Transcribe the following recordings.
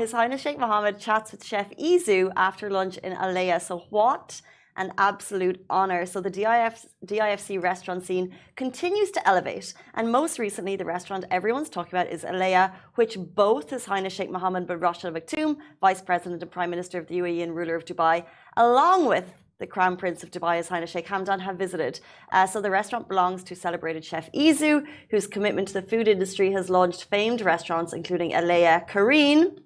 His Highness Sheikh Mohammed chats with Chef Izu after lunch in Alaya. So what an absolute honor. So the DIFC restaurant scene continues to elevate. And most recently, the restaurant everyone's talking about is Alaya, which both His Highness Sheikh Mohammed bin Rashid Al Maktoum, Vice President and Prime Minister of the UAE and ruler of Dubai, along with the Crown Prince of Dubai, His Highness Sheikh Hamdan, have visited. So the restaurant belongs to celebrated Chef Izu, whose commitment to the food industry has launched famed restaurants including Alaya Kareen,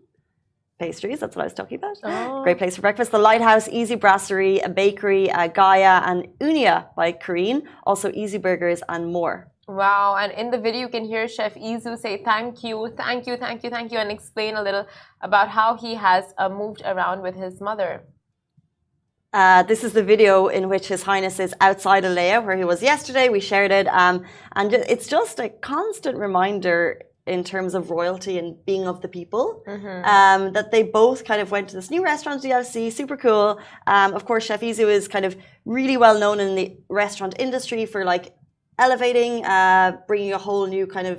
pastries, that's what I was talking about. Oh. Great place for breakfast. The Lighthouse, Easy Brasserie, a bakery, Gaia, and Unia by Kareen. Also Easy Burgers and more. Wow, and in the video you can hear Chef Izu say thank you, thank you, thank you, thank you, and explain a little about how he has moved around with his mother. This is the video in which His Highness is outside Alaya, where he was yesterday. We shared it. And it's just a constant reminder in terms of royalty and being of the people, that they both kind of went to this new restaurant, DLC, super cool. Of course, Chef Izu is kind of really well known in the restaurant industry for like elevating, bringing a whole new kind of,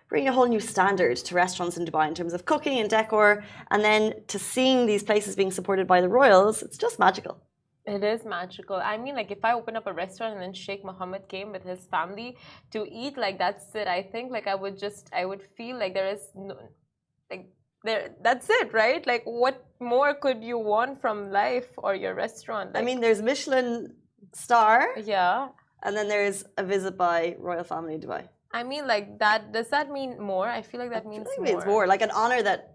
bringing a whole new standard to restaurants in Dubai in terms of cooking and decor. And then to seeing these places being supported by the royals, it's just magical. It is magical. I mean, like, if I open up a restaurant and then Sheikh Mohammed came with his family to eat, like, that's it. I think, like, I would feel like there is no, like, that's it, right? Like, what more could you want from life or your restaurant? Like, I mean, there's Michelin star. Yeah. And then there's a visit by royal family in Dubai. I mean, like, that, does that mean more? I feel like that means more. It's more like an honor that,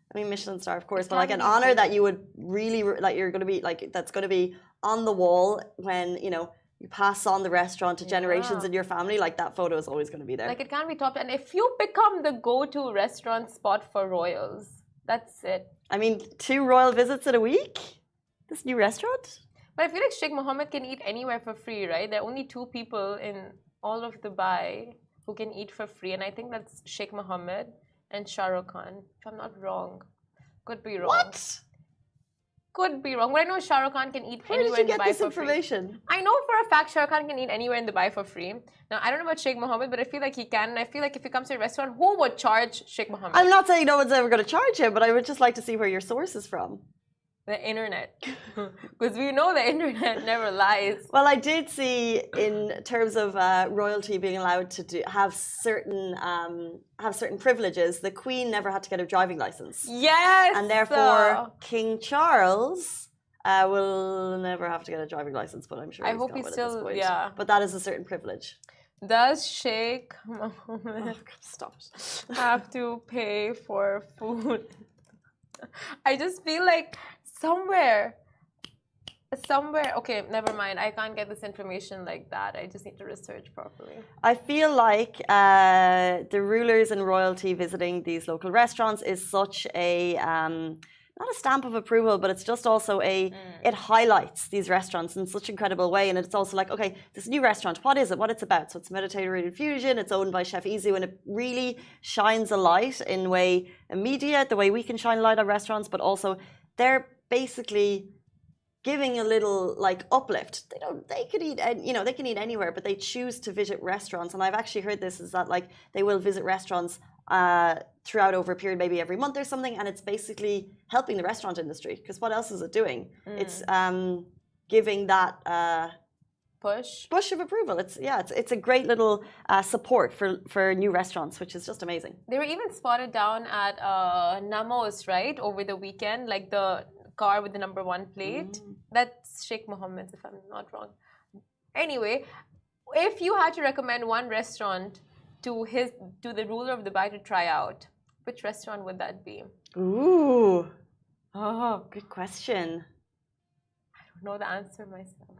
I mean, Michelin star, of course, but like an honor that you would really, like, you're going to be, like, that's going to be on the wall when, you know, you pass on the restaurant to generations in your family. Like, that photo is always going to be there. Like, it can't be topped. And if you become the go-to restaurant spot for royals, that's it. I mean, 2 royal visits in a week? This new restaurant? But I feel like Sheikh Mohammed can eat anywhere for free, right? There are only 2 people in all of Dubai who can eat for free. And I think that's Sheikh Mohammed and Shah Rukh Khan, if I'm not wrong. Could be wrong. What? Could be wrong. But I know Shah Rukh Khan can eat anywhere in Dubai for free. Where did you get this information? I know for a fact Shah Rukh Khan can eat anywhere in Dubai for free. Now, I don't know about Sheikh Mohammed, but I feel like he can. And I feel like if he comes to a restaurant, who would charge Sheikh Mohammed? I'm not saying no one's ever going to charge him, but I would just like to see where your source is from. The internet. Because we know the internet never lies. Well, I did see in terms of royalty being allowed to have certain privileges, the Queen never had to get a driving license. Yes! And therefore, King Charles will never have to get a driving license, but I'm sure I hope he's still, yeah. But that is a certain privilege. Does Sheikh Mohammed have to pay for food? I just feel like somewhere, okay, never mind. I can't get this information like that. I just need to research properly. I feel like the rulers and royalty visiting these local restaurants is such a, not a stamp of approval, but it's just also it highlights these restaurants in such an incredible way. And it's also like, okay, this new restaurant, what is it? What it's about? So it's Mediterranean fusion. It's owned by Chef Izu, and it really shines a light in media, the way we can shine a light on restaurants, but also they're basically giving a little like uplift. They could eat, you know, they can eat anywhere, but they choose to visit restaurants. And I've actually heard this is that like they will visit restaurants throughout over a period, maybe every month or something, and it's basically helping the restaurant industry, because what else is it doing? It's giving that push of approval. It's a great little support for new restaurants, which is just amazing. They were even spotted down at Namos, right, over the weekend, like the car with the #1 plate. That's Sheikh Mohammed, if I'm not wrong. Anyway, if you had to recommend one restaurant to the ruler of Dubai to try out, which restaurant would that be? Ooh, oh, good question. I don't know the answer myself.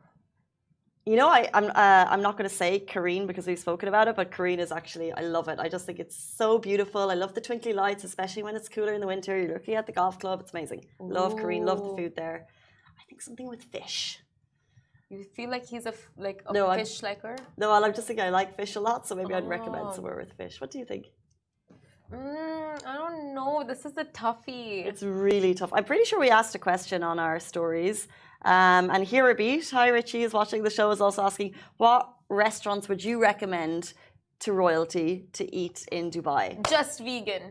You know, I'm not going to say Kareen because we've spoken about it, but Kareen is actually, I love it. I just think it's so beautiful. I love the twinkly lights, especially when it's cooler in the winter. You're looking at the golf club. It's amazing. Love Kareen. Love the food there. I think something with fish. You feel like he's a fish liker? No, I'm just thinking I like fish a lot, so maybe I'd recommend somewhere with fish. What do you think? I don't know. This is a toughie. It's really tough. I'm pretty sure we asked a question on our stories. And here a beat. Hi, Richie is watching the show, is also asking, what restaurants would you recommend to royalty to eat in Dubai? Just vegan.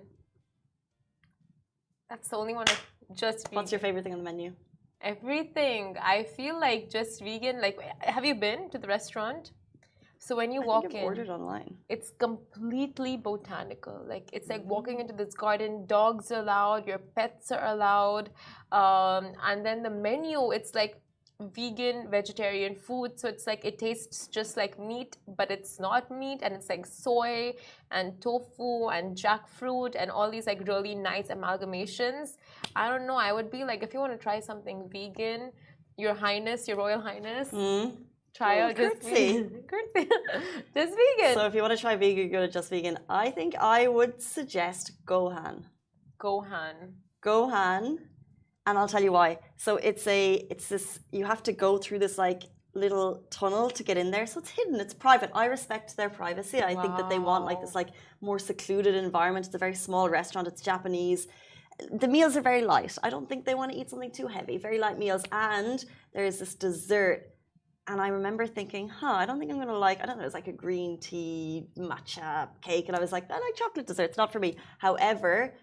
That's the only one of just vegan. What's your favorite thing on the menu? Everything. I feel like just vegan. Like, have you been to the restaurant? So when you walk I've in, ordered online. it's completely botanical. Like it's like walking into this garden. Dogs are allowed. Your pets are allowed. And then the menu, it's like vegan, vegetarian food. So it's like it tastes just like meat, but it's not meat. And it's like soy and tofu and jackfruit and all these like really nice amalgamations. I don't know. I would be like, if you want to try something vegan, Your Highness, Your Royal Highness. Try out just vegan. Curtsy. Just vegan. So if you want to try vegan, go to Just Vegan. I think I would suggest Gohan. Gohan, and I'll tell you why. So it's this, you have to go through this like little tunnel to get in there. So it's hidden, it's private. I respect their privacy. I think that they want like this like more secluded environment. It's a very small restaurant. It's Japanese. The meals are very light. I don't think they want to eat something too heavy. Very light meals. And there is this dessert. And I remember thinking, I don't think I'm going to like, I don't know, it was like a green tea matcha cake. And I was like, I like chocolate desserts, not for me. However,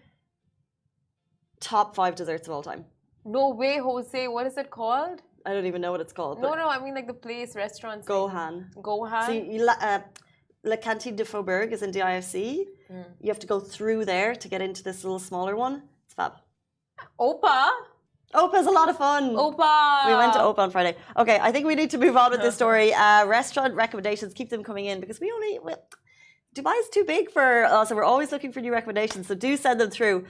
top 5 desserts of all time. No way, Jose. What is it called? I don't even know what it's called. No, I mean like the place, restaurants. Gohan. Gohan? So La Cantine de Faubourg is in DIFC. You have to go through there to get into this little smaller one. It's fab. Opa? Opa's a lot of fun. Opa! We went to Opa on Friday. Okay, I think we need to move on with this story. Restaurant recommendations, keep them coming in because Dubai is too big for us and we're always looking for new recommendations. So do send them through.